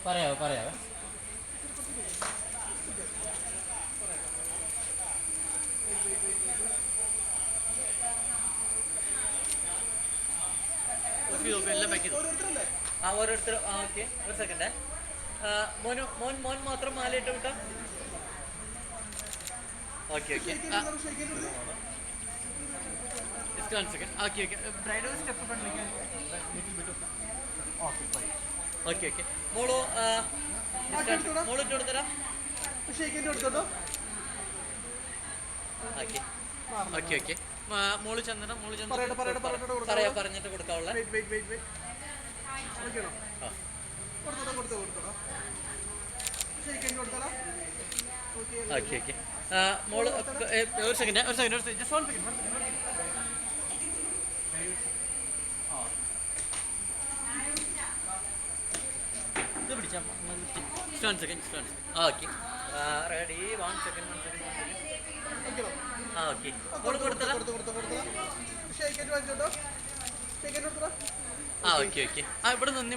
പറയാവോ പറയാവോ എല്ലാം വയ്ക്കുന്നു ആ ഓരോരുത്തർ ആ ഓക്കെ ഒരു സെക്കൻഡേ മോൻ മാത്രം മാലയിട്ട് വിട്ടോ okay okay one second okay okay bridal step okay okay മോള് ഇട്ട് കൊടുത്തരാം ഓക്കെ ഓക്കെ ഓക്കെ മോള് ചന്ദനം പറയാ പറഞ്ഞിട്ട് കൊടുക്കാവുള്ള ഓക്കെ ഓക്കെ മോള് ഒരു സെക്കൻഡ് ജസ്റ്റ് വൺ സെക്കൻഡ് ഇത് പിടിച്ചാൽ ഓക്കെ റെഡി വൺ സെക്കൻഡ് ആ ഓക്കെ മോള് കൊടുത്തതാ ആ ഓക്കെ ഓക്കെ ആ ഇവിടെ നിന്ന്